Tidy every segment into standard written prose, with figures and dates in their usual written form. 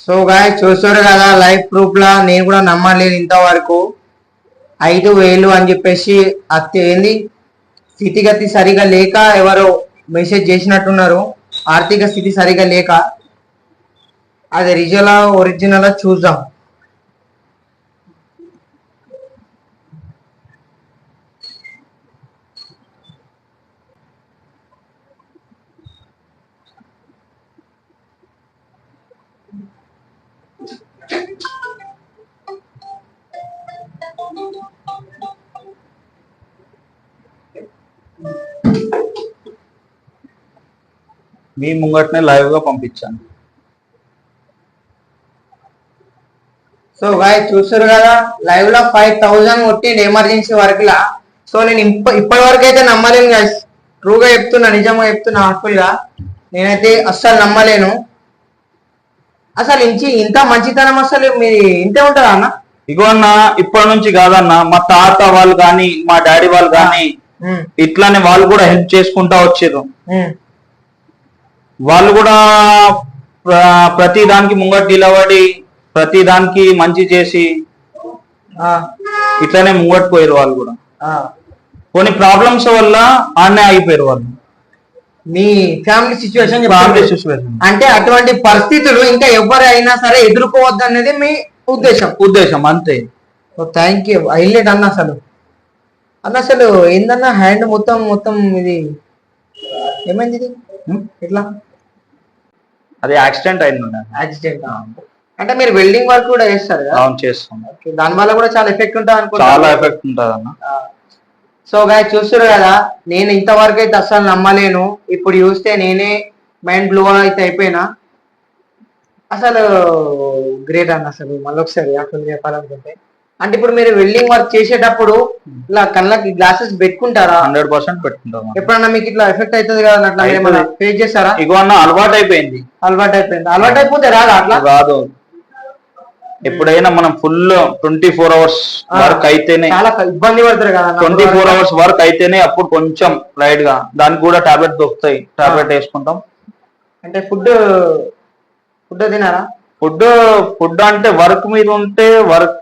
So గాయ చూస్తారు కదా, లైఫ్ ప్రూఫ్ లా నేను కూడా నమ్మలేదు ఇంతవరకు. 5,000 అని చెప్పేసి అత్తే ఏంది స్థితిగతి సరిగా లేక ఎవరో మెసేజ్ చేసినట్టున్నారు. ఆర్థిక స్థితి సరిగా లేక. అది ఒరిజినల్ చూద్దాం. మీ ముంగట్నే లైవ్ గా పంపించాను. సో గాయ చూస్తారు కదా, లైవ్ లో 5,000 కొట్టిండు ఎమర్జెన్సీ వర్క్ లా. సో నేను ఇప్పటి వరకు అయితే నమ్మలేను గాయ, ట్రూగా చెప్తున్నా, నిజంగా చెప్తున్నా, హార్ట్ఫుల్ గా నేనైతే అస్సలు నమ్మలేను. అసలు ఇంత మంచితనం అసలు మీ ఇంతే ఉంటుందా అన్న? ఇగో అన్న, ఇప్పటి నుంచి కాదన్న, మా తాత వాళ్ళు కానీ మా డాడీ వాళ్ళు కానీ ఇట్లానే వాళ్ళు కూడా హెల్ప్ చేసుకుంటా వచ్చారు. వాళ్ళు కూడా ప్రతి దానికి ముంగట్ నిలబడి ప్రతి దానికి మంచి చేసి ఇట్లానే ముంగట్ పోయారు. వాళ్ళు కూడా కొన్ని ప్రాబ్లమ్స్ వల్ల ఆడనే ఆగిపోయారు వాళ్ళు. మీ ఫ్యామిలీ సిచ్యువేషన్ అంటే అటువంటి పరిస్థితులు ఇంకా ఎవరైనా సరే ఎదుర్కోవద్దు అనేది మీ ఉద్దేశం అంతే. Thank you. హైలైట్ అన్న అసలు ఏందన్నా హ్యాండ్ మొత్తం ఇది ఏమైంది? ఇది ఎట్లా? అది యాక్సిడెంట్ అయింది. యాక్సిడెంట్ అంటే మీరు వెల్డింగ్ వర్క్ కూడా చేస్తారు కదా? అవును, చేస్తాం. దాని వల్ల కూడా చాలా ఎఫెక్ట్ ఉంటుంది అనుకో. చాలా ఎఫెక్ట్ ఉంటుంది అన్న. సో గాయ చూస్తారు కదా, నేను ఇంతవరకు అయితే అస్సలు నమ్మలేను. ఇప్పుడు చూస్తే నేనే మైండ్ బ్లో అయితే అయిపోయినా. అసలు గ్రేట్ అన్న. అసలు మళ్ళొకసారి అసలు చెప్పాలనుకుంటే, అంటే ఇప్పుడు మీరు వెల్డింగ్ వర్క్ చేసేటప్పుడు ఇలా కళ్ళకి గ్లాసెస్ పెట్టుకుంటారా? 100% పెట్టుకుంటాం. ఎప్పుడన్నా మీకు ఇట్లా ఎఫెక్ట్ అవుతుంది కదా, అట్లా ఏమైనా ఫేస్ చేస్తారా? ఇగో అన్న, అలవాటు అయిపోయింది. అలవాటు అయిపోతే రాదా అట్లా? రాదు. ఎప్పుడైనా మనం ఫుల్ 24 hours వర్క్ అయితేనే, చాలా ఇబ్బంది పడతారు కదా. 24 hours వర్క్ అయితేనే అప్పుడు కొంచెం లైట్ గా దానికి కూడా టాబ్లెట్ దొరుకుతాయి. టాబ్లెట్ వేసుకుంటాం. అంటే ఫుడ్ తినారా? ఫుడ్ అంటే వర్క్ మీద ఉంటే వర్క్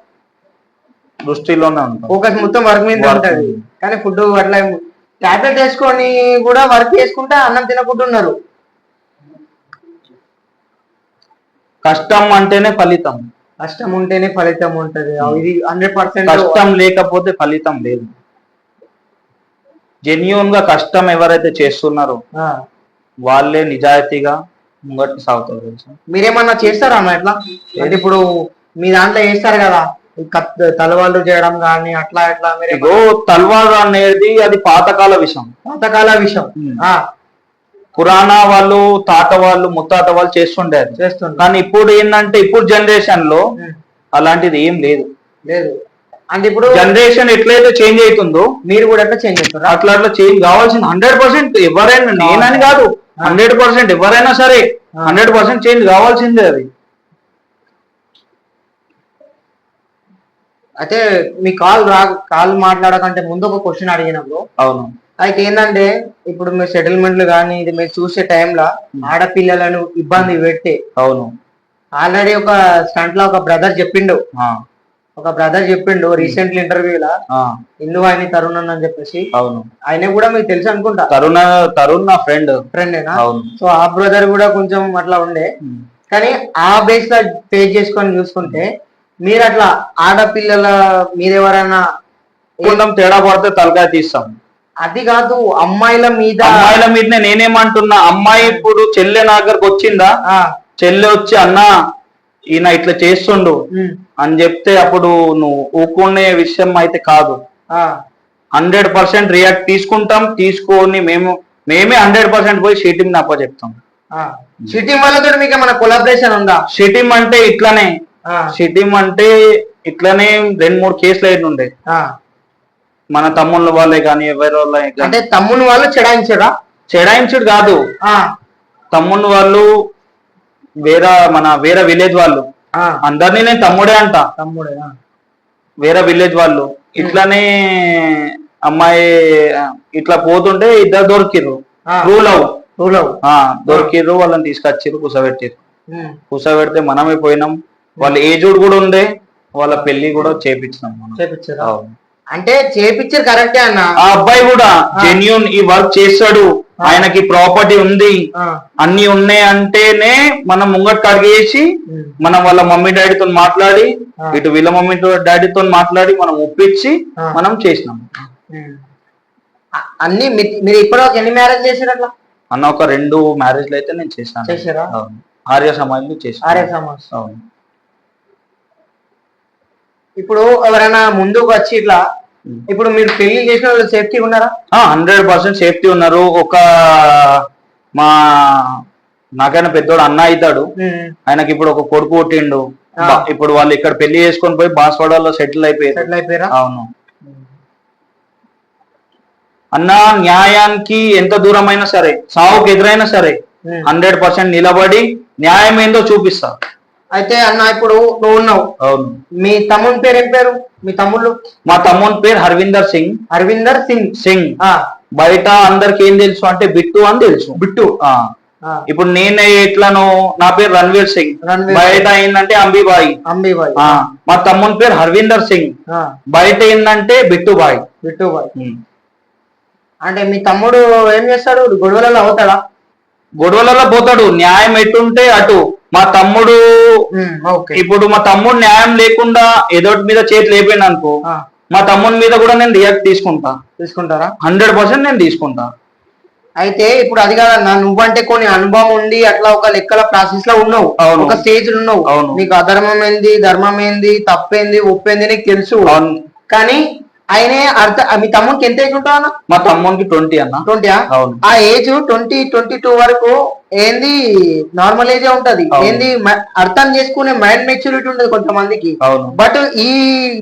దృష్టిలోనే ఉంటాం. ఫోకస్ మొత్తం వర్క్ మీద ఉంటుంది. కానీ ఫుడ్ అట్లా టాబ్లెట్ వేసుకొని కూడా వర్క్ చేసుకుంటే అన్నం తినకుండా ఉన్నారు. కష్టం అంటేనే ఫలితం. కష్టం ఉంటేనే ఫలితం ఉంటది. ఇది 100%. కష్టం లేకపోతే ఫలితం లేదు. జెన్యూన్ గా కష్టం ఎవరైతే చేస్తున్నారో వాళ్ళే నిజాయితీగా ముంగట్టు సాగుతారు. తెలుసా? మీరేమన్నా చేస్తారా అన్న ఇట్లా? అంటే ఇప్పుడు మీ దాంట్లో చేస్తారు కదా, తలవాళ్ళు చేయడం కానీ అట్లా ఎట్లా? మీరు తలవారు అనేది అది పాతకాల విషయం. పురాణా వాళ్ళు, తాత వాళ్ళు, ముత్తాత వాళ్ళు చేస్తుంటారు. కానీ ఇప్పుడు ఏంటంటే, ఇప్పుడు జనరేషన్ లో అలాంటిది ఏం లేదు. అంటే ఇప్పుడు జనరేషన్ ఎట్లయితే చేంజ్ అవుతుందో మీరు కూడా ఎట్లా చేంజ్ అవుతారు. అట్లా చేంజ్ కావాల్సింది 100%. ఎవరైనా, నేనని కాదు, 100% ఎవరైనా సరే 100% చేంజ్ కావాల్సిందే. అది అయితే మీ కాల్ మాట్లాడకంటే ముందు ఒక క్వశ్చన్ అడిగినప్పుడు, అవును, అయితే ఏంటంటే ఇప్పుడు మీరు సెటిల్మెంట్లు కానీ ఇది మీరు చూసే టైంలో ఆడపిల్లలను ఇబ్బంది పెట్టి, అవును, ఆల్రెడీ ఒక స్టంట్ లో ఒక బ్రదర్ చెప్పిండు రీసెంట్లీ ఇంటర్వ్యూలా, ఇందు ఆయన తరుణ్ అని చెప్పేసి. అవును, ఆయన కూడా మీకు తెలుసు అనుకుంటా. తరుణ్ నా ఫ్రెండేనా? సో ఆ బ్రదర్ కూడా కొంచెం అట్లా ఉండే. కానీ ఆ బేస్ లో ఫేస్ చేసుకొని చూసుకుంటే, మీరు అట్లా ఆడపిల్లల మీరెవరైనా కొంచెం తేడా పడితే తలకాయ తీస్తాం. అది కాదు, అమ్మాయిల మీదనే నేనేమంటున్నా. అమ్మాయి ఇప్పుడు చెల్లె నా దగ్గరకు వచ్చిందా, చెల్లె వచ్చి అన్నా ఈయన ఇట్లా చేస్తుండు అని చెప్తే అప్పుడు నువ్వు ఊకునే విషయం అయితే కాదు. 100% రియాక్ట్ తీసుకొని మేమే 100% పోయి షీటింగ్ అప్ప చెప్తాం. షీటింగ్ వాళ్ళతో మీకు ఏమైనా కొలాబరేషన్ ఉందా? షీటింగ్ అంటే ఇట్లానే 2-3 కేసులు అయితే ఉండే. మన తమ్ముళ్ళ వాళ్ళే కానీ ఎవరి వాళ్ళ. అంటే తమ్ముని వాళ్ళు చెడాయించుడు కాదు, తమ్ముని వాళ్ళు వేరే విలేజ్ వాళ్ళు. అందరినీ నేను తమ్ముడే అంట. వేరే విలేజ్ వాళ్ళు ఇట్లానే అమ్మాయి ఇట్లా పోతుంటే ఇద్దరు దొరికిర్రు. రూల్ అవు దొరికిర్రు. వాళ్ళని తీసుకొచ్చిర్రు, కూర్చోబెట్టిర్రు. కూర్చోబెడితే మనమే పోయినాం. వాళ్ళ ఏజ్డ్ కూడా ఉండే, వాళ్ళ పెళ్లి కూడా చేపించినాం మనం. చేపించారు అంటే చేపించారు కరెక్టే అన్న. ఆ అబ్బాయి కూడా జెన్యూన్ ఈ వర్క్ చేస్తాడు, ఆయనకి ప్రాపర్టీ ఉంది, అన్ని ఉన్నాయి అంటేనే మనం ముంగట్ అడిగేసి మనం వాళ్ళ మమ్మీ డాడీతో మాట్లాడి, ఇటు వీళ్ళ మమ్మీ డాడీతో మాట్లాడి మనం ఒప్పించి మనం చేసినాం. అన్ని మీరు ఇప్పటివరకు ఎన్ని మ్యారేజ్ చేశారు అట్లా? అన్న ఒక 2 మ్యారేజ్లు అయితే నేను చేశాను. చేశారా? ఆర్య సమాజ్లు చేశాను. ఆర్య సమాజ్. అవును. ఇప్పుడు ఎవరైనా ముందుకు వచ్చి ఇట్లా, ఇప్పుడు మీరు పెళ్లి చేసిన వాళ్ళు సేఫ్టీ ఉన్నారా? 100% సేఫ్టీ ఉన్నారు. ఒక మా నాకైనా పెద్దోడు అన్న అవుతాడు, ఆయనకి ఇప్పుడు ఒక కొడుకు పుట్టిండు. ఇప్పుడు వాళ్ళు ఇక్కడ పెళ్లి చేసుకొని పోయి బాన్స్వాడలో సెటిల్ అయిపోయారు. అవును అన్న, న్యాయానికి ఎంత దూరం అయినా సరే, సావుకు ఎదురైనా సరే 100% నిలబడి న్యాయం ఏందో చూపిస్తా. అయితే అన్న ఇప్పుడు నువ్వు ఉన్నావు. అవును. మీ తమ్ముని పేరు ఏం పేరు? మీ తమ్ముళ్ళు? మా తమ్ముని పేరు హర్విందర్ సింగ్. హర్విందర్ సింగ్. సింగ్. బయట అందరికి ఏం తెలుసు అంటే బిట్టు అని తెలుసు. బిట్టు. ఇప్పుడు నేను ఎట్లాను, నా పేరు రణ్వీర్ సింగ్, బయట ఏంటంటే అంబీబాయి. మా తమ్ముని పేరు హర్విందర్ సింగ్, బయట ఏంటంటే బిట్టుబాయ్. అంటే మీ తమ్ముడు ఏం చేస్తాడు? గొడవలలో అవుతాడా? గొడవలలో పోతాడు, న్యాయం ఎటుంటే అటు. మా తమ్ముడు ఇప్పుడు మా తమ్ముడు న్యాయం లేకుండా ఏదోటి మీద చేతి లేపోయింది అనుకో, మా తమ్ముడి మీద కూడా నేను రియాక్ట్ తీసుకుంటారా? 100% నేను తీసుకుంటా. అయితే ఇప్పుడు అది కాదన్నా, నువ్వంటే కొన్ని అనుభవం ఉండి అట్లా ఒక లెక్కల ప్రాసెస్ లో ఉన్నావు, ఒక స్టేజ్ ఉన్నావు. నీకు అధర్మం ఏంది, ధర్మం ఏంది, తప్పేంది, ఒప్పేంది నీకు తెలుసు. కానీ ఆయన మీ తమ్మునికి ఎంత ఏజ్ ఉంటావు అన్న? మా తమ్మునికి 20 అన్న. 20? ఆ ఏజ్ 20-22 వరకు ఏంది నార్మల్ ఏజే ఉంటది. ఏంది అర్థం చేసుకునే మైండ్ మెచ్యూరిటీ ఉంటది కొంతమందికి. బట్ ఈ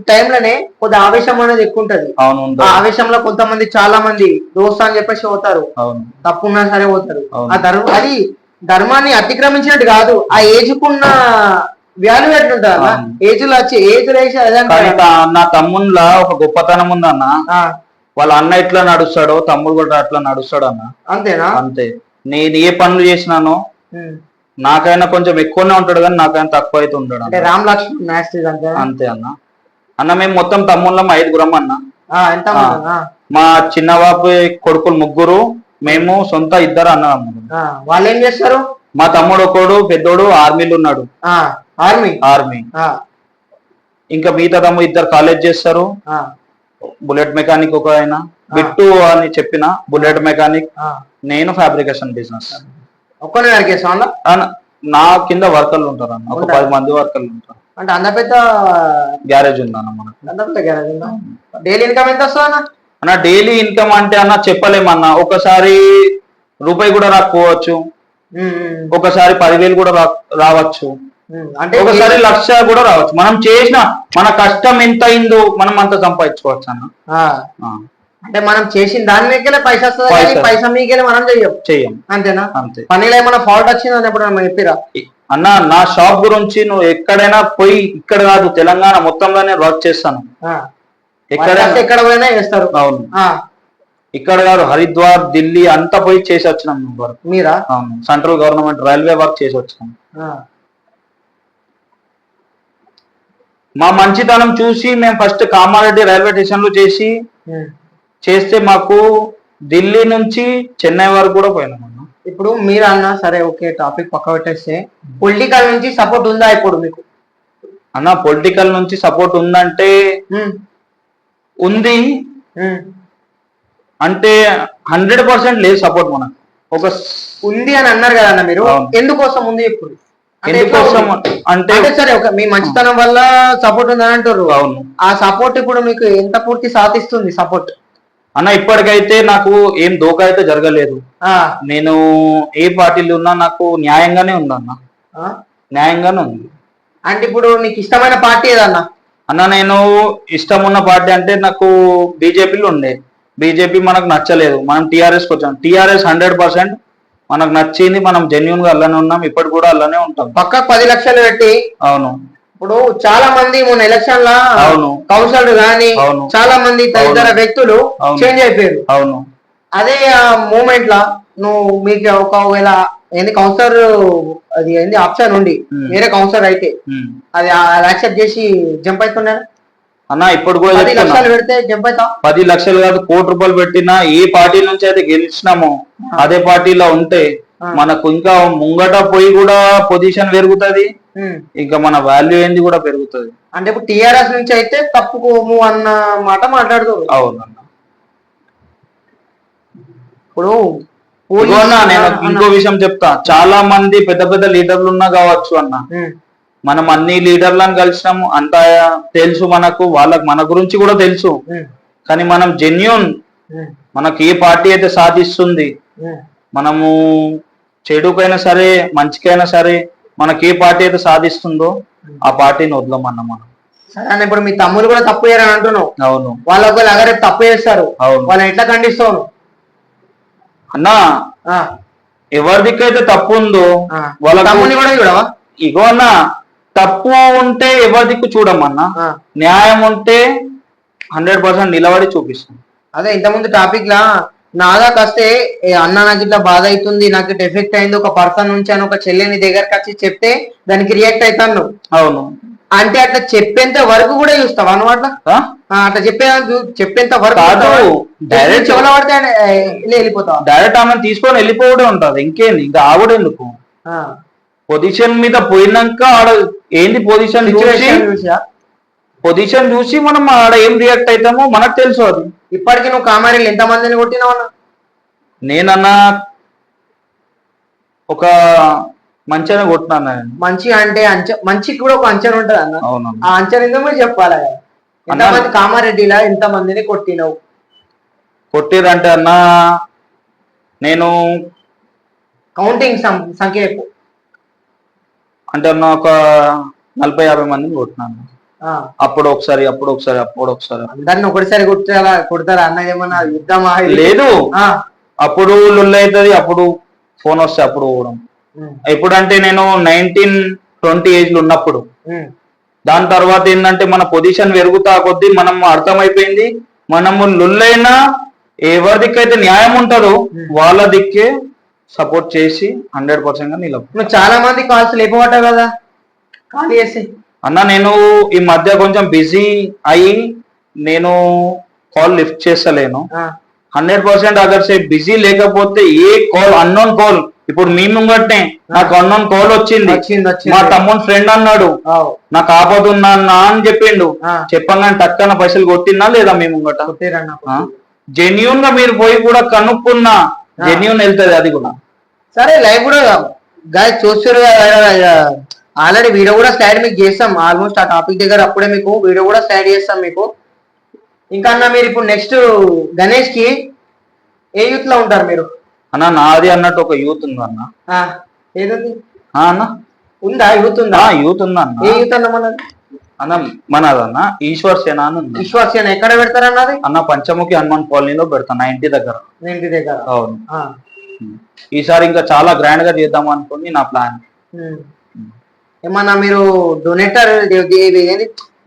టైంలోనే కొద్ది ఆవేశం అనేది ఎక్కువ ఉంటది. ఆ ఆవేశంలో కొంతమంది చాలా మంది దోస్తా అని చెప్పేసి పోతారు, తప్పున్నా సరే పోతారు. అది ధర్మాన్ని అతిక్రమించినట్టు కాదు, ఆ ఏజ్ కున్న వాల్యూ ఎట్లుంటా ఏజ్ లో వచ్చి ఏజ్ రేసి. నా తమ్ముళ్ళ ఒక గొప్పతనం ఉందన్న, వాళ్ళ అన్న ఎట్లా నడుస్తాడో తమ్ముడు కూడా అట్లా నడుస్తాడు అన్న. అంతేనా? అంతే. నేను ఏ పనులు చేసినానో నాకైనా కొంచెం ఎక్కువనే ఉంటాడు, కానీ నాకైనా తక్కువ అయితే ఉంటాడు. రామ్ లక్ష్మణ్ అంతే అన్న. అన్న మేము మొత్తం తమ్ముళ్ళం 5 అన్న. ఎంత? మా చిన్న బాబు కొడుకులు 3, మేము సొంత 2 అన్నదమ్ములు. వాళ్ళు ఏం చేస్తారు? మా తమ్ముడు ఒకడు పెద్దోడు ఆర్మీలో ఉన్నాడు. ఆర్మీ. ఇంకా మిగతా తమ్ముడు 2 కాలేజ్ చేస్తారు. బుల్లెట్ మెకానిక్ ఒక ఆయన, బిట్టు అని చెప్పిన బుల్లెట్ మెకానిక్, నేను ఫ్యాబ్రికేషన్ బిజినెస్. ఒక్కనే నా కింద వర్కర్లు ఉంటారు అన్న, ఒక 10 మంది వర్కర్లు ఉంటారు. అంటే అంత పెద్ద గ్యారేజ్ ఉందన్న మనకు. అంత పెద్ద గ్యారేజ్ ఉందా? డైలీ ఇన్కమ్ ఎంత వస్తుంది అన్న? డైలీ ఇన్కమ్ అంటే అన్న చెప్పలేమన్నా, ఒకసారి రూపాయి కూడా రాకపోవచ్చు, ఒకసారి 10,000 కూడా రావచ్చు, అంటే ఒకసారి 1,00,000 కూడా రావచ్చు. మనం చేసిన మన కష్టం ఎంత అయిందో మనం అంత సంపాదించుకోవచ్చు అన్న. అంటే మనం చేసిన దాని మీకే పైసా వస్తుంది, పైసా మీకే మనం చెయ్యం. అంతేనా? అంతే. పనిలో ఏమైనా ఫాల్ట్ వచ్చిందని ఎప్పుడు చెప్పిరా అన్న? నా షాప్ గురించి నువ్వు ఎక్కడైనా పోయి, ఇక్కడ కాదు తెలంగాణ మొత్తంలోనే వర్క్ చేస్తాను, ఎక్కడ పోయినా చేస్తారు. అవును. ఇక్కడ కాదు, హరిద్వార్, ఢిల్లీ అంతా పోయి చేసి వచ్చినాం వర్క్. మీరా? అవును. సెంట్రల్ గవర్నమెంట్ రైల్వే వర్క్ చేసి వచ్చినాం. మా మంచితనం చూసి మేము ఫస్ట్ కామారెడ్డి రైల్వే స్టేషన్ లో చేస్తే మాకు ఢిల్లీ నుంచి చెన్నై వరకు కూడా పోయినాం అన్న. ఇప్పుడు మీరు అన్నా సరే, ఓకే, టాపిక్ పక్క పెట్టేస్తే పొలిటికల్ నుంచి సపోర్ట్ ఉందా ఇప్పుడు మీకు? అన్న పొలిటికల్ నుంచి సపోర్ట్ ఉందంటే ఉంది, అంటే 100% లేదు సపోర్ట్ మనకు. ఒక ఉంది అని అన్నారు కదా అన్న మీరు, ఎందుకోసం ఉంది ఇప్పుడు? ఎందుకోసం అంటే సరే, ఒక మీ మంచితనం వల్ల సపోర్ట్ ఉందని అంటారు. అవును. ఆ సపోర్ట్ ఇప్పుడు మీకు ఎంత పూర్తి సాధిస్తుంది సపోర్ట్ అన్న? ఇప్పటికైతే నాకు ఏం దోకా అయితే జరగలేదు. నేను ఏ పార్టీలో ఉన్నా నాకు న్యాయంగానే ఉందన్న, న్యాయంగానే ఉంది. అంటే ఇప్పుడు నీకు ఇష్టమైన పార్టీ ఏదన్నా? అన్న నేను ఇష్టం ఉన్న పార్టీ అంటే నాకు బీజేపీలో ఉండే, బీజేపీ మనకు నచ్చలేదు, మనం టీఆర్ఎస్కి వచ్చాం. టీఆర్ఎస్ 100% మనకు నచ్చింది, మనం జెన్యున్ గా అలానే ఉన్నాం, ఇప్పటి కూడా అలానే ఉంటాం. పక్కకు 10 లక్షలు పెట్టి. అవును. ఇప్పుడు చాలా మంది మొన్న ఎలక్షన్ లా కౌన్సిలర్ గాని చాలా మంది తదితర వ్యక్తులు చేంజ్ అయిపోయారు. అవును. అదే మూమెంట్ లా నువ్వు మీకు ఒకవేళ ఏంది కౌన్సిలర్ అది ఏంది ఆప్షన్ ఉండి వేరే కౌన్సిలర్ అయితే అది యాక్సెప్ట్ చేసి జంప్ అవుతున్నా అన్న ఇప్పుడు కూడా 10 లక్షలు పెడితే జంప్ అవుతా 10 లక్షలు కాదు ₹1,00,00,000 పెట్టినా ఏ పార్టీ నుంచి అయితే గెలిచినామో అదే పార్టీలో ఉంటే మనకు ఇంకా ముంగట పోయి కూడా పొజిషన్ పెరుగుతుంది, ఇంకా మన వాల్యూ ఏంది కూడా పెరుగుతుంది. అంటే ఇప్పుడు టిఆర్ఎస్ నుంచి అయితే తప్పుకోము అన్న మాట మాట్లాడుతారు. అవునన్న. ఇప్పుడు నేను ఇంకో విషయం చెప్తా, చాలా మంది పెద్ద పెద్ద లీడర్లు ఉన్నా కావచ్చు అన్న, మనం అన్ని లీడర్లను కలిసినాము, అంతా తెలుసు మనకు, వాళ్ళకి మన గురించి కూడా తెలుసు. కానీ మనం జెన్యూన్, మనకి ఏ పార్టీ అయితే సాధిస్తుంది, మనము చెడుకైనా సరే మంచికైనా సరే మనకి ఏ పార్టీ అయితే సాధిస్తుందో ఆ పార్టీని వదలమన్న మనం. సరే ఇప్పుడు మీ తమ్ముడు కూడా తప్పు చేయరని అంటున్నావు. అవును. వాళ్ళు ఒకవేళ అగరే తప్పు చేస్తారు, వాళ్ళని ఎట్లా ఖండిస్తావు అన్నా? ఎవరిదికైతే తప్పు ఉందో వాళ్ళ తమ్ముని కూడా చూడవా? ఇగో అన్న, తప్పు ఉంటే ఎవరి దిక్కు చూడమన్నా, న్యాయం ఉంటే 100% నిలబడి చూపిస్తాం. అదే ఇంతకుముందు టాపిక్ లా నాదాకి వస్తే అన్న నాకు ఇట్లా బాధ అవుతుంది, నాకు ఇట్లా ఎఫెక్ట్ అయింది, ఒక పర్సన్ నుంచి అని ఒక చెల్లెని దగ్గరకు వచ్చి చెప్తే దానికి రియాక్ట్ అవుతాను. అవును. అంటే అట్లా చెప్పేంత వరకు కూడా చూస్తావా అనమాట? అట్లా చెప్పేంత వరకు డైరెక్ట్ చెవుల పడితే వెళ్ళిపోతావా? డైరెక్ట్ ఆమె తీసుకొని వెళ్ళిపోవడం ఉంటది, ఇంకేంది, ఇంకా ఆవిడ ఎందుకు? పొజిషన్ మీద పోయినాక ఆడ ఏంది పొజిషన్ చూసి మనం ఆడ ఏం రియాక్ట్ అవుతామో మనకు తెలుసు. అది ఇప్పటికీ నువ్వు కామారీలు ఎంత మందిని కొట్టినావన్నా? నేనన్నా ఒక మంచిగా కొట్టినా. మంచి అంటే మంచికి కూడా ఒక అంచనా ఉంటది అన్న. అవును. ఆ అంచనా ఏందో మీరు చెప్పాలి. ఎంతమంది కామారెడ్డిలా ఎంత మందిని కొట్టినావు? కొట్టిరంటే అన్న నేను కౌంటింగ్ సంఖ్య అంటే అన్న ఒక 40-50 మందిని కొట్టినాను. అప్పుడు ఒకసారి అందరిని ఒకటిసారి కొడతారా అన్న? ఏమన్నా యుద్ధమా? లేదు, అప్పుడు లొల్లి అవుతుంది, అప్పుడు ఫోన్ వస్తే అప్పుడు పోవడం. ఎప్పుడంటే నేను 19-20 ఏజ్ లో ఉన్నప్పుడు. దాని తర్వాత ఏంటంటే మన పొజిషన్ పెరుగుతా కొద్దీ మనం అర్థమైపోయింది, మనము లొల్లైనా ఎవరి దిక్కైతే న్యాయం ఉంటుందో వాళ్ళ దిక్కే సపోర్ట్ చేసి 100% నిలబడు. చాలా మంది కాల్స్ లేకపోవటం కదా ఖాళీ చేసి అన్న. నేను ఈ మధ్య కొంచెం బిజీ అయ్యి నేను కాల్ లిఫ్ట్ చేస్తలేను. 100% అగర్ సే బిజీ లేకపోతే ఏ కాల్, అన్నోన్ కాల్, ఇప్పుడు మీ ముంగట్నే నాకు అన్నోన్ కాల్ వచ్చింది, మా తమ్ముడు ఫ్రెండ్ అన్నాడు, నాకు ఆపదున్నా అని చెప్పిండు, చెప్పంగానే టక్కన పైసలు కొట్టినా లేదా మీ ముంగట? జెన్యూన్ గా మీరు పోయి కూడా కనుక్కున్నా జెన్యూన్ వెళ్తుంది అది కూడా. సరే లైవ్ కూడా గాయస్ చూస్తారు ఆల్రెడీ వీడియో కూడా స్టార్ట్ మీకు చేస్తాం, ఆల్మోస్ట్ ఆ టాపిక్ దగ్గర అప్పుడే మీకు వీడియో కూడా స్టార్ట్ చేస్తాం మీకు. ఇంకా అన్న మీరు ఇప్పుడు నెక్స్ట్ గణేష్ కి ఏ యూత్ లో ఉంటారు మీరు? అన్న నాది అన్నట్టు ఒక యూత్ ఉంది అన్న. ఏది అన్న? ఉందా యూత్? ఉందా? యూత్ ఉందా అన్న. ఏ యూత్ అన్న మనది? అన్న మనదన్న ఈశ్వర్ సేన అని ఉంది. ఈశ్వర్ సేన ఎక్కడ పెడతారన్నది? అన్న పంచముఖి హనుమాన్ కాలనీలో పెడతా, నా ఇంటి దగ్గర. ఇంటి దగ్గర? అవును. ఈసారి ఇంకా చాలా గ్రాండ్ గా చేద్దాం అనుకుని నా ప్లాన్. ఏమన్నా మీరు డొనేటర్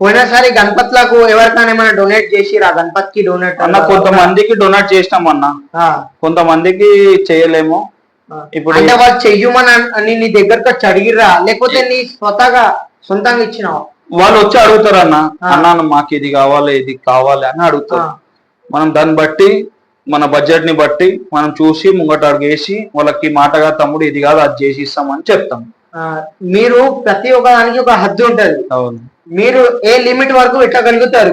పోయినసారి గణపతులకు ఎవరికైనా ఏమైనా డొనేట్ చేసిరా? గణపతికి డొనేట్ అన్న కొంతమందికి డొనేట్ చేసినాం అన్న, కొంతమందికి చేయలేము. ఇప్పుడు అంటే వాళ్ళు చెయ్యమని నీ దగ్గరకు వచ్చి అడిగిరా, లేకపోతే నీ సొంతంగా ఇచ్చినావా? వాళ్ళు వచ్చి అడుగుతారు అన్న, అన్న మాకు ఇది కావాలి ఇది కావాలి అని అడుగుతారు. మనం దాన్ని బట్టి మన బడ్జెట్ ని బట్టి మనం చూసి ముంగట అడిగేసి వాళ్ళకి మాటగా తమ్ముడు ఇది కాదు అది చేసి ఇస్తామని చెప్తాం. మీరు ప్రతి ఒక్క దానికి ఒక హద్దు ఉంటది. అవును. మీరు ఏ లిమిట్ వరకు ఎట్టగలుగుతారు?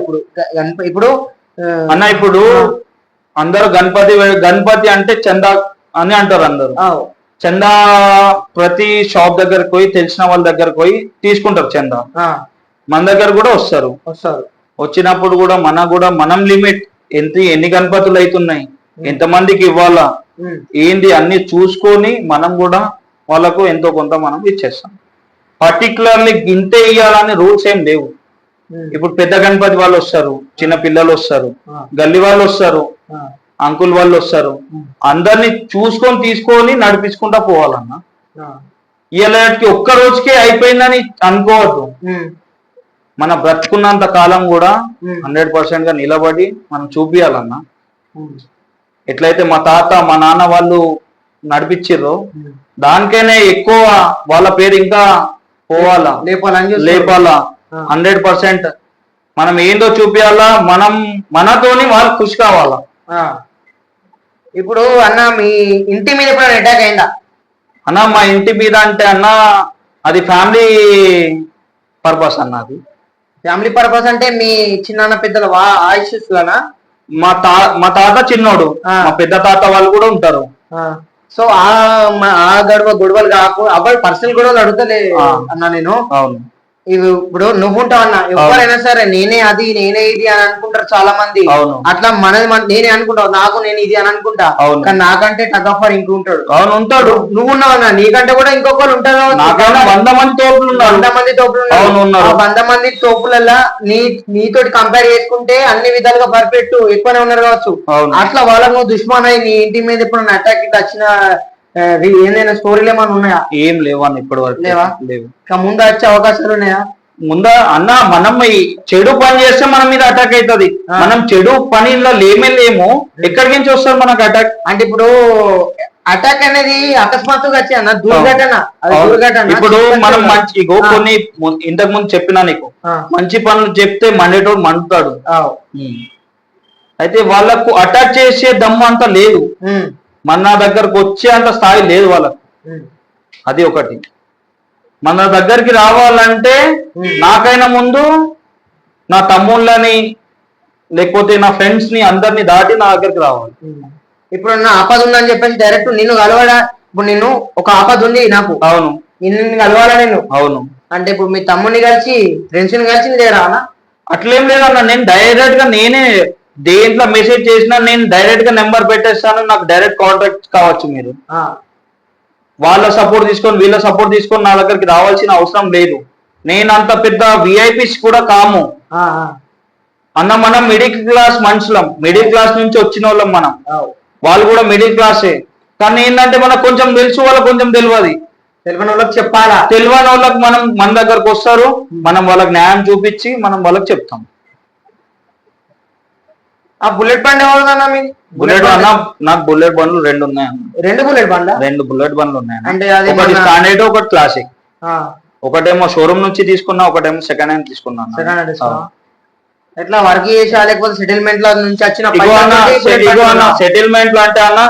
ఇప్పుడు అన్న ఇప్పుడు అందరూ గణపతి అంటే చందా అని అంటారు అందరు. చందా ప్రతి షాప్ దగ్గరకు పోయి తెలిసిన వాళ్ళ దగ్గరకు పోయి తీసుకుంటారు చందా. మన దగ్గర కూడా వస్తారు. వచ్చినప్పుడు కూడా మనం లిమిట్ ఎన్ని గణపతులు అవుతున్నాయి, ఎంతమందికి ఇవ్వాలా ఏంది అన్ని చూసుకొని మనం కూడా వాళ్ళకు ఎంతో కొంత మనం ఇచ్చేస్తాం. పర్టికులర్లీ ఇంతే ఇవ్వాలని రూల్స్ ఏం లేవు. ఇప్పుడు పెద్ద గణపతి వాళ్ళు వస్తారు, చిన్న పిల్లలు వస్తారు, గల్లీ వాళ్ళు వస్తారు, అంకుల్ వాళ్ళు వస్తారు, అందరినీ చూసుకొని తీసుకొని నడిపించుకుంటా పోవాలన్నా. ఇలాంటి ఒక్క రోజుకే అయిపోయిందని అనుకోవద్దు. మన బ్రతుకున్నంత కాలం కూడా 100% గా నిలబడి మనం చూపియాలన్నా. ఎట్లయితే మా తాత మా నాన్న వాళ్ళు నడిపించిర్రో దానికైనా ఎక్కువ వాళ్ళ పేరు ఇంకా పోవాలా, లేపాలా. 100% మనం ఏందో చూపించాలా, మనతోని వాళ్ళు ఖుషి కావాలా. ఇప్పుడు అన్న మీ ఇంటి మీద ఎప్పుడైనా అటాక్ అయిందా? అన్న మా ఇంటి మీద అంటే అన్న అది ఫ్యామిలీ పర్పస్ అన్న. అది ఫ్యామిలీ పర్పస్ అంటే మీ చిన్న పెద్దల ఆయుష్ లోనా? మా తాత చిన్నోడు, మా పెద్ద తాత వాళ్ళు కూడా ఉంటారు. సో ఆ గొడవలు కాకు అబ్బాయి పర్సనల్ గొడవలు అడుగుతలే అన్న నేను. అవును. ఇప్పుడు నువ్వు ఉంటావు అన్న, ఎవరైనా సరే నేనే అది నేనే ఇది అని అనుకుంటారు చాలా మంది. అట్లా మనది నేనే అనుకుంటావు, నేను ఇది అని అనుకుంటా. కానీ నాకంటే టగ్ ఆఫ్ ఇంక ఉంటాడు. అవును ఉంటాడు. నువ్వు ఉన్నావు అన్న, నీకంటే కూడా ఇంకొకరు ఉంటారు. 100 మంది తోపులు ఉన్నారు. 100 మంది తోపులు ఉన్నారు. 100 మంది తోపులల్లా నీతోటి కంపేర్ చేసుకుంటే అన్ని విధాలుగా పర్ఫెక్ట్ ఎక్కువనే ఉన్నారు కావచ్చు. అట్లా వాళ్ళకు నువ్వు దుష్మాన్ అయ్యి నీ ఇంటి మీద ఎప్పుడైనా అటాక్ వచ్చిన ఏదైనా స్టోరీలు ఏమైనా ఉన్నాయా? ఏం లేవన్న ఇప్పటి వరకు. లేవా? ముందు వచ్చే అవకాశాలు ఉన్నాయా? ముందా అన్న మనం చెడు పని చేస్తే మన మీద అటాక్ అవుతుంది. మనం చెడు పనిలో లేమో ఎక్కడి నుంచి వస్తుంది మనకు అటాక్? అంటే ఇప్పుడు అటాక్ అనేది అకస్మాత్తుగా వచ్చి అన్న దుర్ఘటన. ఇప్పుడు మనం మంచి కొన్ని ఇంతకు ముందు చెప్పినా నీకు, మంచి పనులు చెప్తే మండేటోడు మండుతాడు. అయితే వాళ్ళకు అటాక్ చేసే దమ్ము అంత లేదు, మన దగ్గరకు వచ్చే అంత స్థాయి లేదు వాళ్ళకు. అది ఒకటి. మన దగ్గరికి రావాలంటే నాకైనా ముందు నా తమ్ముళ్ళని లేకపోతే నా ఫ్రెండ్స్ ని అందరినీ దాటి నా దగ్గరికి రావాలి. ఇప్పుడు నా ఆపద ఉందని చెప్పేసి డైరెక్ట్ నిన్ను కలవడా? ఇప్పుడు నేను ఒక ఆపద ఉంది నాకు, అవును, నిన్ను కలవాలా నేను? అవును. అంటే ఇప్పుడు మీ తమ్ముడిని కలిసి ఫ్రెండ్స్ ని కలిసి లేరా? అట్లేం లేదన్న, నేను డైరెక్ట్ గా నేనే దేంట్లో మెసేజ్ చేసినా నేను డైరెక్ట్ గా నెంబర్ పెట్టేస్తాను, నాకు డైరెక్ట్ కాంటాక్ట్ కావచ్చు. మీరు వాళ్ళ సపోర్ట్ తీసుకొని వీళ్ళ సపోర్ట్ తీసుకొని నా దగ్గరికి రావాల్సిన అవసరం లేదు. నేను అంత పెద్ద విఐపీస్ కూడా కాము అన్న. మనం మిడిల్ క్లాస్ మనుషులం, మిడిల్ క్లాస్ నుంచి వచ్చిన వాళ్ళం మనం. వాళ్ళు కూడా మిడిల్ క్లాసే, కానీ ఏంటంటే మనకు కొంచెం తెలుసు, వాళ్ళకి కొంచెం తెలియదు. తెలియని వాళ్ళకి చెప్పాలా? తెలియని వాళ్ళకి మన దగ్గరకు వస్తారు, మనం వాళ్ళకి న్యాయం చూపించి మనం వాళ్ళకి చెప్తాం. ఆ బుల్లెట్ బండ్ ఎవరిదన్నా? మీ బుల్లెట్ అన్న, నాకు బుల్లెట్ బండ్లు 2 ఉన్నాయి. 2 బుల్లెట్ బండ్ల? 2 బుల్లెట్ బండ్లు ఉన్నాయి. అంటే ఒకటి స్టాండర్డ్, ఒకటి క్లాసిక్. ఒకటేమో షోరూమ్ నుంచి తీసుకున్నా, ఒకటేమో సెకండ్ హ్యాండ్ తీసుకున్నా. ఎట్లా వర్క్ చేసా లేకపోతే సెటిల్మెంట్ లో నుంచి వచ్చిన? సెటిల్మెంట్ లో అంటే అన్న,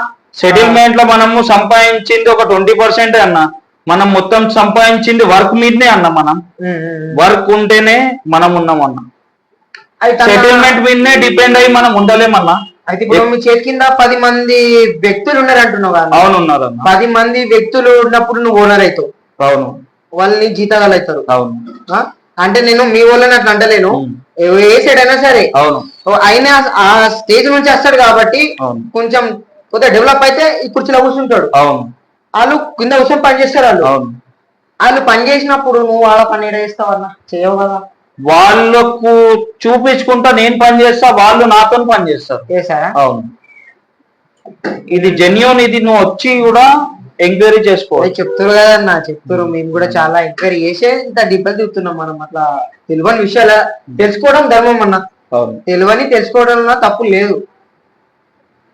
సెటిల్మెంట్ లో మనము సంపాదించింది ఒక 20% అన్న. మనం మొత్తం సంపాదించింది వర్క్ మీదనే అన్న. మనం వర్క్ ఉంటేనే మనం ఉన్నాం అన్న. సెటిల్మెంట్ మీదనే డిపెండ్ అయ్యి మనం ఉండలేమన్నా. అయితే ఇప్పుడు మీ చేతి కింద 10 మంది వ్యక్తులు ఉన్నారు అంటున్నావు. అవును, ఉన్నారు. 10 మంది వ్యక్తులు ఉన్నప్పుడు నువ్వు ఓనర్ అవుతావు. అవును. వాళ్ళని జీతగాలు అవుతారు. అవును. అంటే నేను మీ వాళ్ళని అట్లా అంటలేను, ఏ సైడ్ అయినా సరే. అవును. అయినా ఆ స్టేజ్ నుంచి వస్తాడు కాబట్టి కొంచెం కొద్దిగా డెవలప్ అయితే ఈ కుర్చీలో కూర్చుంటాడు. అవును. వాళ్ళు కింద కూర్చొని పని చేస్తారు. వాళ్ళు పని చేసినప్పుడు నువ్వు వాళ్ళ పని ఏడా చేస్తావన్నా? చేయవు కదా. వాళ్ళకు చూపించుకుంటా నేను పని చేస్తా, వాళ్ళు నాతో పని చేస్తారు. అవును. ఇది జెన్యూన్. ఇది నువ్వు వచ్చి కూడా ఎంక్వైరీ చేసుకో. చెప్తారు కదన్న, చెప్తారు. మేము కూడా చాలా ఎంక్వైరీ చేసే ఇంత డిబ్బలు తిరుగుతున్నాం. మనం అట్లా తెలియని విషయాలు తెలుసుకోవడం ధర్మం అన్న. తెలియని తెలుసుకోవడంలో తప్పు లేదు,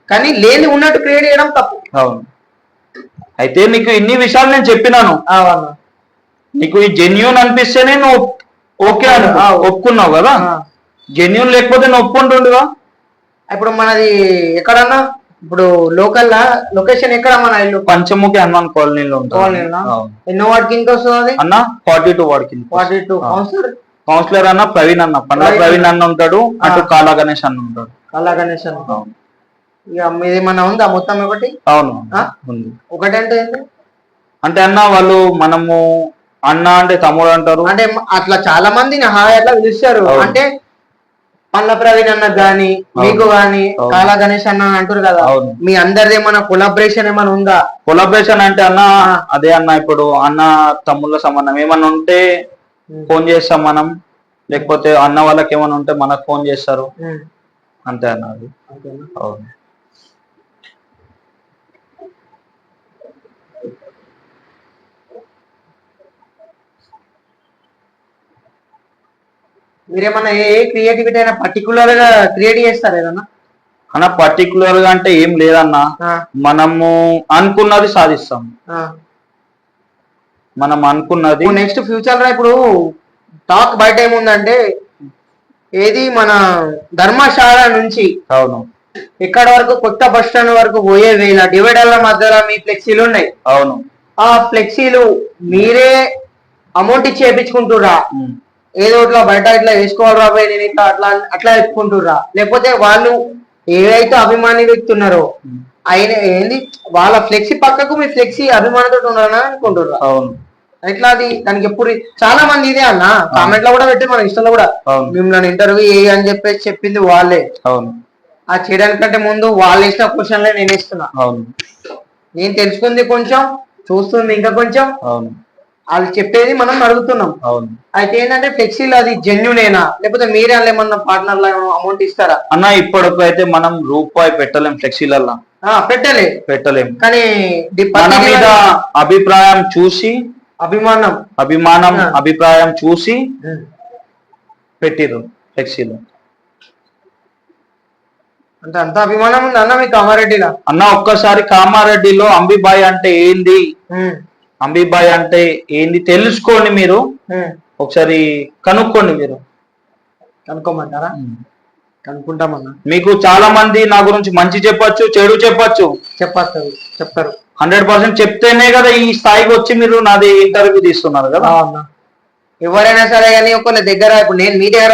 కానీ లేని ఉన్నట్టు క్రియేట్ చేయడం తప్పు. అవును. అయితే నీకు ఇన్ని విషయాలు నేను చెప్పినాను, నీకు ఈ జెన్యూన్ అనిపిస్తేనే నువ్వు ఓకే ఒప్పుకున్నావు కదా. జెన్యూన్ లేకపోతే నువ్వు ఒప్పుకుంటుండగా. ఇప్పుడు మనది ఎక్కడన్నా, ఇప్పుడు లోకల్ లొకేషన్ ఎక్కడ? మన ఇల్లు పంచముఖి హనుమాన్ కాలనీలో ఉంటుంది. ఎన్నో వార్డ్ కింద వస్తుంది అన్న? 42 వార్డ్ కింద. 42. కౌన్సిలర్ అన్న ప్రవీణ్ అన్న, పండ్ల ప్రవీణ్ అన్న ఉంటాడు, అటు కాలా గణేష్ అన్న ఉంటాడు. కాలా గణేష్ అన్న. ఇక మీదేమన్నా ఉందా మొత్తం? ఒకటి. అవును, ఉంది. ఒకటి అంటే అంటే అన్న వాళ్ళు మనము అన్న అంటే తమ్ముడు అంటారు. అంటే అట్లా చాలా మంది హాయ్ అట్లా పిలుస్తారు. అంటే పండ్ల ప్రవీణ్ అన్న గాని మీకు గాని కాలా గణేష్ అన్న అంటారు కదా. మీ అందరిది ఏమన్నా కొలాబరేషన్ ఏమన్నా ఉందా? కొలాబరేషన్ అంటే అన్న అదే అన్న, ఇప్పుడు అన్న తమ్ముళ్ళ సంబంధం ఏమన్నా ఉంటే ఫోన్ చేస్తాం మనం, లేకపోతే అన్న వాళ్ళకి ఏమన్నా ఉంటే మనకు ఫోన్ చేస్తారు, అంతే అన్న. అది అవును. మీరేమన్నా ఏ క్రియేటివిటీ అయినా పర్టికులర్ గా క్రియేట్ చేస్తారు ఏదన్నా? అన్న పర్టికులర్ గా అంటే ఏం లేదన్నా, మనము అనుకున్నది సాధిస్తాం. మనం అనుకున్నది నెక్స్ట్ ఫ్యూచర్ లో ఇప్పుడు టాక్ బయట ఏముందంటే ఏది మన ధర్మశాల నుంచి అవును ఇక్కడ వరకు కొత్త బస్ స్టాండ్ వరకు పోయే వేళ డివైడర్ల మధ్యలో మీ ఫ్లెక్సీలు ఉన్నాయి. అవును ఆ ఫ్లెక్సీలు మీరే అమౌంట్ ఇచ్చి వేయించుకుంటుర్రా, ఏదో ఇట్లా బయట ఇట్లా వేసుకోవాలి రాబోయే నేను ఇట్లా అట్లా అట్లా చెప్పుకుంటుర్రా, లేకపోతే వాళ్ళు ఏదైతే అభిమాని వ్యక్తున్నారో ఆయన ఏంది వాళ్ళ ఫ్లెక్సీ పక్కకు మీ ఫ్లెక్సీ అభిమానితో ఉండాలని అనుకుంటుర్రా? అవును ఎట్లా అది దానికి ఎప్పుడు చాలా మంది ఇదే అన్న కామెంట్ లో కూడా పెట్టి మన ఇష్టంలో కూడా మిమ్మల్ని ఇంటర్వ్యూ ఏ అని చెప్పేసి చెప్పింది వాళ్ళే. అవును ఆ చేయడానికంటే ముందు వాళ్ళు ఇచ్చిన క్వశ్చన్లే నేను ఇస్తున్నా. అవును నేను తెలుసుకుంది కొంచెం, చూస్తుంది ఇంకా కొంచెం, అవును వాళ్ళు చెప్పేది మనం అడుగుతున్నాం. అవును అయితే ఏంటంటే ఫ్లెక్సీలు అది జెన్యునేనా లేకపోతే మీరే ఏమన్నా పార్ట్నర్ అమౌంట్ ఇస్తారా? అన్న ఇప్పటికి అయితే మనం రూపాయి పెట్టలేం ఫ్లెక్సీలల్లో, పెట్టలేం. కానీ మన మీద అభిప్రాయం చూసి అభిమానం అభిప్రాయం చూసి పెట్టిరు ఫ్లెక్సీలు. అంటే అంత అభిమానం ఉంది అన్న మీకు కామారెడ్డిలో? అన్న ఒక్కసారి కామారెడ్డిలో అంబిబాయ్ అంటే ఏంది, అంబిబాయ్ అంటే ఏంది తెలుసుకోండి మీరు, ఒకసారి కనుక్కోండి. మీరు కనుక్కోమంటారా? కనుక్కుంటామన్నా. మీకు చాలా మంది నా గురించి మంచి చెప్పొచ్చు, చెడు చెప్పొచ్చు, చెప్తారు. 100% చెప్తేనే కదా ఈ స్థాయికి వచ్చి మీరు నాది ఇంటర్వ్యూ తీస్తున్నారు కదా. ఎవరైనా సరే కానీ ఒకళ్ళ దగ్గర ఇప్పుడు నేను మీ దగ్గర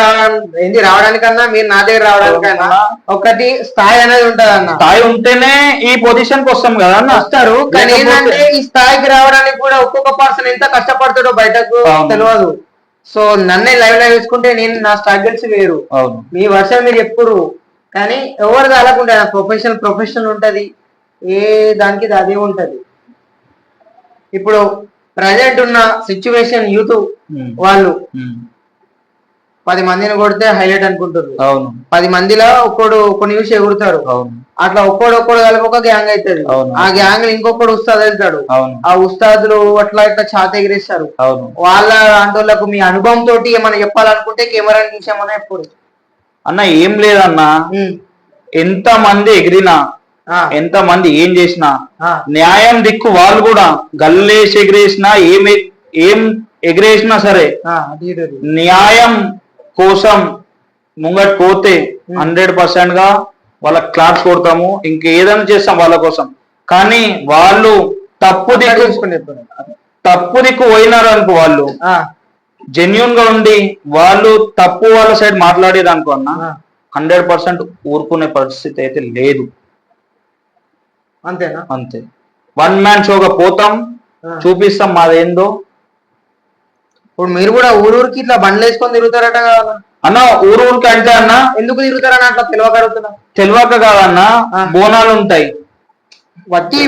రావడానికన్నా మీరు నా దగ్గర రావడానికన్నా ఒకటి స్థాయి అనేది ఉంటది అన్న. స్థాయి ఉంటేనే ఈ పొజిషన్ కి వస్తాం కదా అన్న. వస్తారు, కానీ ఏంటంటే ఈ స్థాయికి రావడానికి కూడా ఒక్కొక్క పర్సన్ ఎంత కష్టపడతాడో బయటకు తెలియదు. సో నన్నే లైవ్ లో వేసుకుంటే నేను నా స్ట్రగల్స్ వేరు, మీ వర్షం మీరు ఎప్పుడు, కానీ ఎవరిది అలాగుంటది. ప్రొఫెషన్ ఉంటది, ఏ దానికి అదే ఉంటది. ఇప్పుడు ప్రజెంట్ ఉన్న సిచ్యువేషన్ యూత్ వాళ్ళు 10 మందిని కొడితే హైలైట్ అనుకుంటారు. 10 మందిలో ఒక నిమిషం ఎగురుతారు. అట్లా ఒక్కడు కలిపి ఒక గ్యాంగ్ అవుతుంది. ఆ గ్యాంగ్ ఇంకొకడు ఉస్తాద్ వెళ్తాడు. ఆ ఉస్తాదులు అట్లా ఇట్లా ఛాత ఎగిరేస్తారు. వాళ్ళ అంటోళ్ళకు మీ అనుభవం తోటి ఏమైనా చెప్పాలనుకుంటే కెమెరా చూసామన్నా ఎప్పుడు అన్న ఏం లేదన్నా, ఎంత మంది ఎగిరినా ఎంత మంది ఏం చేసినా న్యాయం దిక్కు వాళ్ళు కూడా గల్లేసి ఎగిరేసినా ఏం ఎగిరేసినా సరే న్యాయం కోసం ముంగట్ పోతే 100% గా వాళ్ళకి క్లాస్ కొడతాము, ఇంకేదైనా చేస్తాం వాళ్ళ కోసం. కానీ వాళ్ళు తప్పు దిక్కు పోయినారు అనుకో, వాళ్ళు జెన్యున్ గా ఉండి వాళ్ళు తప్పు వాళ్ళ సైడ్ మాట్లాడేది అనుకో అన్న 100% ఊరుకునే పరిస్థితి అయితే లేదు. అంతేనా? అంతే. 1 మ్యాన్ షోగా పోతాం, చూపిస్తాం మాదేందో. ఇప్పుడు మీరు కూడా ఊరూరికి ఇట్లా బండ్లు వేసుకొని తిరుగుతారట కదా అన్న? ఊరూరికి అంటే అన్న ఎందుకు తిరుగుతారని అట్లా తెలియక కాదన్న, బోనాలు ఉంటాయి. వట్టి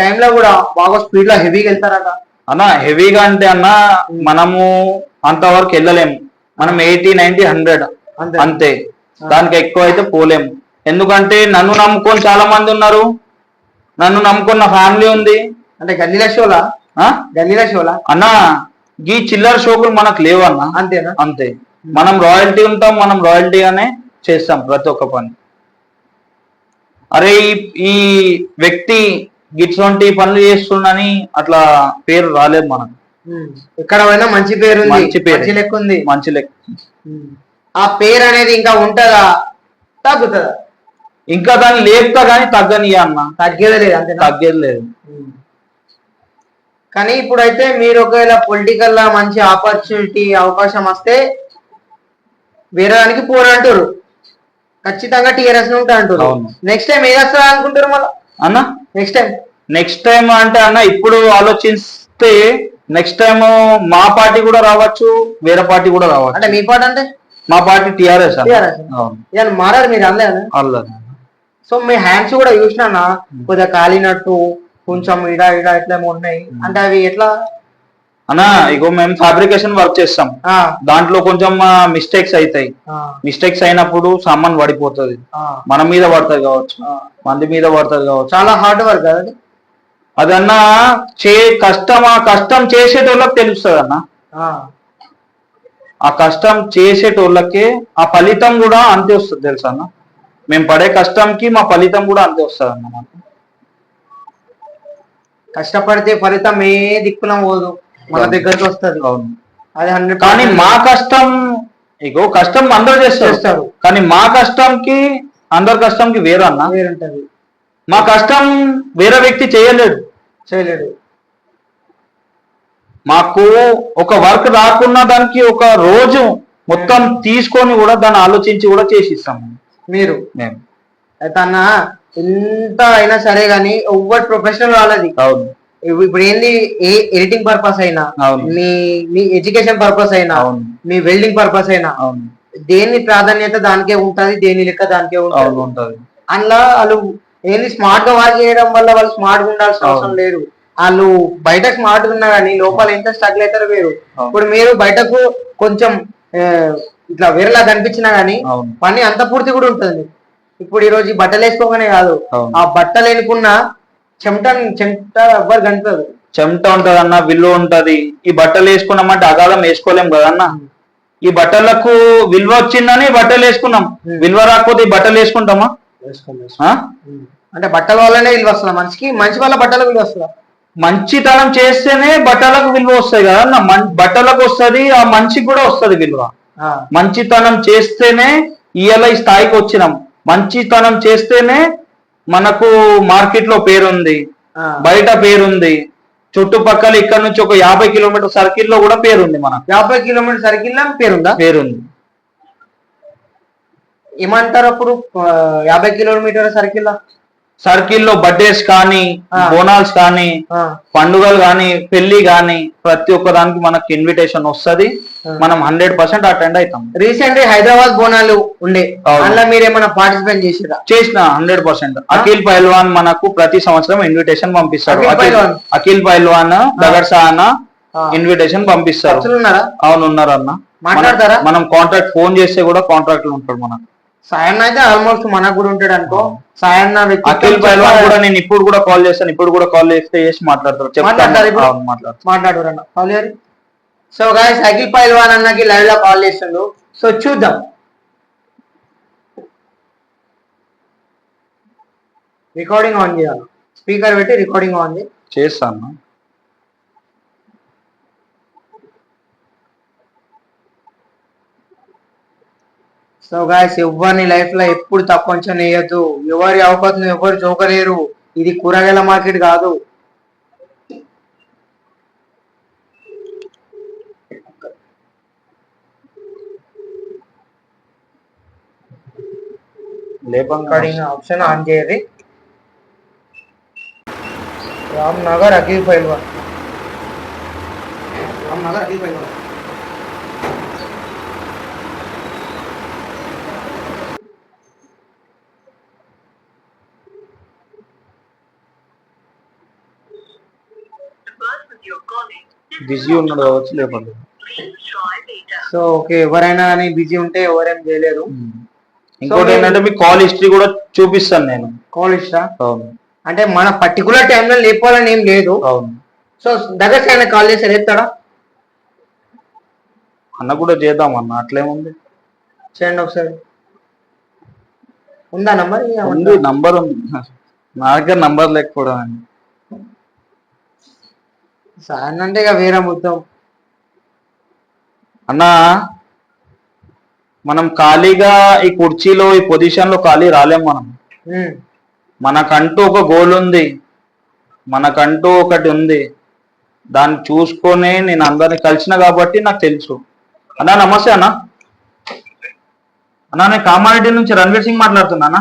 టైంలో కూడా బాగా స్పీడ్ లో హెవీగా వెళ్తారట అన్న. హెవీగా అంటే అన్న మనము అంతవరకు వెళ్ళలేము, మనం 80, 90, 100 అంతే. దానికి ఎక్కువ అయితే పోలేము. ఎందుకంటే నన్ను నమ్ముకొని చాలా మంది ఉన్నారు, నన్ను నమ్ముకున్న ఫ్యామిలీ ఉంది. అంటే గల్లీల షోలా అన్న? ఈ చిల్లర షోకులు మనకు లేవన్నా. అంతేనా? అంతే. మనం రాయల్టీ ఉంటాం, మనం రాయల్టీగానే చేస్తాం ప్రతి ఒక్క పని. అరే ఈ వ్యక్తి ఇటువంటి పనులు చేస్తుండని అట్లా పేరు రాలేదు మనకు. ఎక్కడ పోయినా మంచి పేరు, మంచి లెక్క. ఆ పేరు అనేది ఇంకా ఉంటుందా, తగ్గుతుందా? ఇంకా దాన్ని లేపుతా కానీ తగ్గని అన్న, తగ్గేది లేదు. కానీ ఇప్పుడైతే మీరు ఒకవేళ పొలిటికల్ లా మంచి ఆపర్చునిటీ అవకాశం వస్తే వేరే దానికి పోరంటారు, ఖచ్చితంగా టీఆర్ఎస్ ఉంటా అంటారు. నెక్స్ట్ టైం ఏది వస్తుందా అనుకుంటారు మళ్ళీ అన్న? నెక్స్ట్ టైం అంటే అన్న ఇప్పుడు ఆలోచిస్తే నెక్స్ట్ టైం మా పార్టీ కూడా రావచ్చు, వేరే పార్టీ కూడా రావచ్చు. అంటే మీ పార్టీ అంటే? మా పార్టీ టీఆర్ఎస్. మారారు మీరు అనలేదు. సో మీ హ్యాండ్స్ కూడా చూసినా కొద్దిగా కాలినట్టు కొంచెం ఇడా ఇట్లా ఉన్నాయి, అంటే అవి ఎట్లా అన్నా? ఇగో మేము ఫ్యాబ్రికేషన్ వర్క్ చేస్తాం, దాంట్లో కొంచెం మిస్టేక్స్ అవుతాయి. మిస్టేక్స్ అయినప్పుడు సామాన్ పడిపోతుంది, మన మీద పడుతుంది కావచ్చు, మంది మీద పడుతుంది కావచ్చు. చాలా హార్డ్ వర్క్ అది. అదన్నా కష్టం చేసేటోళ్ళకి తెలుస్తుంది అన్న. ఆ కష్టం చేసేటోళ్ళకే ఆ ఫలితం కూడా అంతే వస్తుంది తెలుసా అన్న. మేము పడే కష్టంకి మా ఫలితం కూడా అంతే వస్తుంది అన్నమాట. కష్టపడితే ఫలితం ఏ దిక్కున పోదు, మన దగ్గరికి వస్తుంది. అవును. అది 100. కానీ మా కష్టం, ఇగో కష్టం అందరూ చేస్తారు, కానీ మా కష్టంకి అందరి కష్టంకి వేరన్నా వేరుంటది. మా కష్టం వేరే వ్యక్తి చేయలేడు. మాకు ఒక వర్క్ రాకున్న దానికి ఒక రోజు మొత్తం తీసుకొని కూడా దాన్ని ఆలోచించి కూడా చేసి ఇస్తాం మీరు. మేము అయితే అన్న ఎంత అయినా సరే గానీ ఎవ్వరు ప్రొఫెషనల్ వాళ్ళది. అవును. ఇప్పుడు ఏంది, ఏ ఎడిటింగ్ పర్పస్ అయినా, మీ మీ ఎడ్యుకేషన్ పర్పస్ అయినా, మీ వెల్డింగ్ పర్పస్ అయినా, దేని ప్రాధాన్యత దానికే ఉంటది, దేని లెక్క దానికే ఉంటది. అందులో వాళ్ళు ఏంది స్మార్ట్ గా వర్క్ చేయడం వల్ల వాళ్ళు స్మార్ట్ గా ఉండాల్సిన అవసరం లేదు. వాళ్ళు బయట స్మార్ట్ గా ఉన్నా కానీ లోపల ఎంత స్ట్రగుల్ అవుతారో వేరు. ఇప్పుడు మీరు బయటకు కొంచెం ఇట్లా వేరేలా కనిపించినా గానీ పని అంత పూర్తి కూడా ఉంటుంది. ఇప్పుడు ఈ రోజు ఈ బట్టలు వేసుకోగానే కాదు, ఆ బట్టలు ఎనుకున్న చెమట ఎవ్వరు కనిపించదు. చెమట ఉంటది అన్న, విలువ ఉంటది. ఈ బట్టలు వేసుకున్నామంటే అగాధం వేసుకోలేం కదన్న. ఈ బట్టలకు విలువ వచ్చిందని బట్టలు వేసుకున్నాం, విలువ రాకపోతే ఈ బట్టలు వేసుకుంటామా? అంటే బట్టల వల్లనే విలువ వస్తుందా మనిషికి? మనిషి వల్ల బట్టలకు విలువ వస్తుందా? మంచితనం చేస్తేనే బట్టలకు విలువ వస్తాయి కదా, బట్టలకు వస్తుంది, ఆ మనిషికి కూడా వస్తుంది విలువ. మంచితనం చేస్తేనే ఇవాళ ఈ స్థాయికి వచ్చినాం. మంచితనం చేస్తేనే మనకు మార్కెట్ లో పేరుంది, బయట పేరుంది, చుట్టుపక్కల ఇక్కడ నుంచి ఒక 50 కిలోమీటర్ సర్కిల్ లో కూడా పేరుంది. మన 50 కిలోమీటర్ సర్కిల్ లో పేరుంది. ఏమంటారు అప్పుడు 50 కిలోమీటర్ సర్కిల్లో బర్త్డేస్ కానీ, బోనాల్స్ కానీ, పండుగలు కానీ, పెళ్లి కానీ ప్రతి ఒక్క దానికి మనకు ఇన్విటేషన్ వస్తుంది. మనం 100% అటెండ్ అవుతాం. రీసెంట్ హైదరాబాద్ బోనాలు ఉండే, అందులో మీరు ఏమైనా పార్టిసిపేట్ చేసిన 100%. అఖిల్ పైల్వాన్ మనకు ప్రతి సంవత్సరం ఇన్విటేషన్ పంపిస్తారు. అఖిల్ పైల్వాన్ దగర్సా అన్న ఇన్విటేషన్ పంపిస్తారు. అవును, ఉన్నారు అన్న. మాట్లాడతారా? మనం కాంట్రాక్ట్ ఫోన్ చేస్తే కూడా కాంట్రాక్ట్ లో ఉంటాడు మనకు. సాయన్న అయితే ఆల్మోస్ట్ మనకు కూడా ఉంటాడు అనుకో. సాయన్న అఖిల్ పైల్వాన్ కూడా నేను ఇప్పుడు కూడా కాల్ చేస్తాను, ఇప్పుడు కూడా కాల్ చేసి మాట్లాడతారు. మాట్లాడరు అన్న కాల్ చేయరు. సో గైస్, అఖిల్ పైల్వాన్ అన్నకి లైవ్ లో కాల్ చేస్తుండు. సో చూద్దాం. రికార్డింగ్ ఆన్ చేయాలి, స్పీకర్ పెట్టి రికార్డింగ్ ఆన్ చేస్తాను. సో గాయస్, ఎవరిని లైఫ్ లో ఎప్పుడు తక్కువ అంచనా వేయద్దు. ఎవరి అవకాశం ఎవరు జోకలేరు. ఇది కూరగాయల మార్కెట్ కాదు. ఆప్షన్ ఆన్ చేయాలి. రామ్నగర్ అఖిల్ పైల్వాన్. బిజీ ఉన్నాడు కావచ్చు, లేకపోతే. సో ఓకే, ఎవరైనా కానీ బిజీ ఉంటే ఎవరేం చేయలేరు. ఇంకోటి ఏంటంటే మీ కాల్ హిస్టరీ కూడా చూపిస్తాను నేను. కాల్ హిస్టరీ అంటే మన పర్టికులర్ టైంలో లేకపోవాలని ఏం లేదు. అవును. సో దగ్గర ఆయన కాల్ చేసి ఎత్తాడా అన్న కూడా చేద్దాం అన్న, అట్లేముంది. చేయండి ఒకసారి. ఉందా నంబర్? ఉంది, నంబర్ ఉంది నా దగ్గర. నంబర్ లేకపోవడం అండి సార్ అంటే ఇక వేరే మొత్తం అన్నా. మనం ఖాళీగా ఈ కుర్చీలో ఈ పొజిషన్ లో ఖాళీ రాలేం మనం. మనకంటూ ఒక గోల్ ఉంది, మనకంటూ ఒకటి ఉంది. దాన్ని చూసుకొని నేను అందరిని కలిసిన కాబట్టి నాకు తెలుసు. అన్నా నమస్తే అన్న. అన్నా నేను కామారెడ్డి నుంచి రణవీర్ సింగ్ మాట్లాడుతున్నా.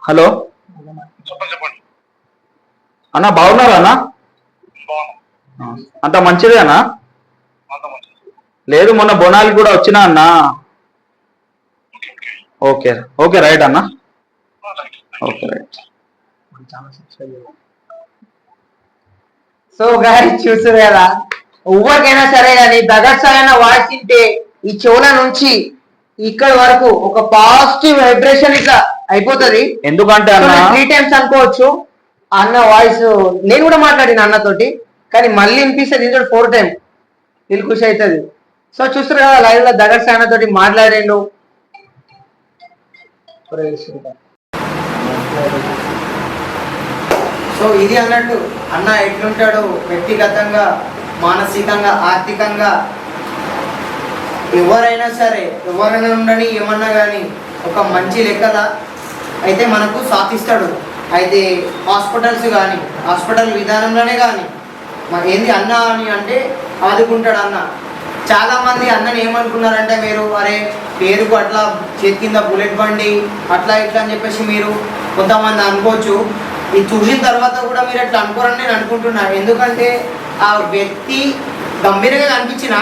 హలో అన్నా, బాగున్నారా అన్నా? అంత మంచిదే అన్నా? లేదు, మొన్న బోనాలకి కూడా వచ్చినా అన్నా. ఓకే ఓకే, రైట్ అన్నా. Okay right. సో గాయస్, చూసారు కదా, ఎవరికైనా సరే కానీ దగర్సాయన వాయిస్ వింటే ఈ చెవుల నుంచి ఇక్కడ వరకు ఒక పాజిటివ్ వైబ్రేషన్ ఇట్లా అయిపోతుంది. ఎందుకంటే 3 times అనుకోవచ్చు అన్న వాయిస్. నేను కూడా మాట్లాడిన అన్నతోటి, కానీ మళ్ళీ వినిపిస్తుంది ఇంకోటి 4 times. దిల్ ఖుషి అవుతుంది. సో చూస్తారు కదా లైవ్ లో దగర్ సాయన తోటి మాట్లాడిండు. సో ఇది అన్నట్టు అన్న ఎట్లుంటాడు వ్యక్తిగతంగా, మానసికంగా, ఆర్థికంగా, ఎవరైనా సరే ఎవరైనా ఉండని ఏమన్నా కానీ ఒక మంచి లెక్కల అయితే మనకు సాధిస్తాడు. అయితే హాస్పిటల్స్ కానీ హాస్పిటల్ విధానంలోనే కానీ ఏంది అన్న అని అంటే ఆదుకుంటాడు అన్న. చాలామంది అన్నని ఏమనుకున్నారంటే మీరు అరే పేరుకు అట్లా చేతి కింద బుల్లెట్ బండి అట్లా ఇట్లా అని చెప్పేసి మీరు కొంతమంది అనుకోవచ్చు. ఇది చూసిన తర్వాత కూడా మీరు అట్లా అనుకోరని నేను అనుకుంటున్నాను. ఎందుకంటే ఆ వ్యక్తి గంభీరంగా కనిపించిన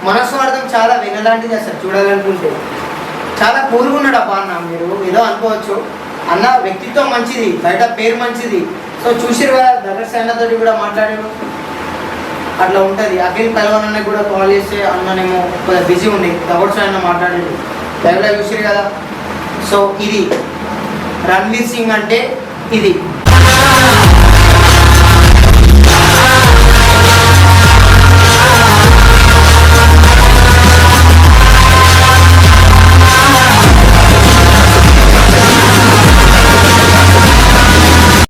మనస్వార్థం చాలా వెనలాంటిది అసలు చూడాలనుకుంటే. చాలా కూల్గా ఉన్నాడు అబ్బా అన్న, మీరు ఏదో అనుకోవచ్చు. అన్న వ్యక్తిత్వం మంచిది, బయట పేరు మంచిది. సో చూసిరు కదా దగర్ సైన్యతో కూడా మాట్లాడారు, అట్లా ఉంటుంది. అఖిల్ పైల్వాన్ అన్న కూడా కాల్ చేస్తే అన్ననేమో కొద్దిగా బిజీ ఉండి దగర్ సైన్య మాట్లాడేది లైవ్లో చూసిరు కదా. సో ఇది రణ్వీర్ సింగ్ అంటే ఇది.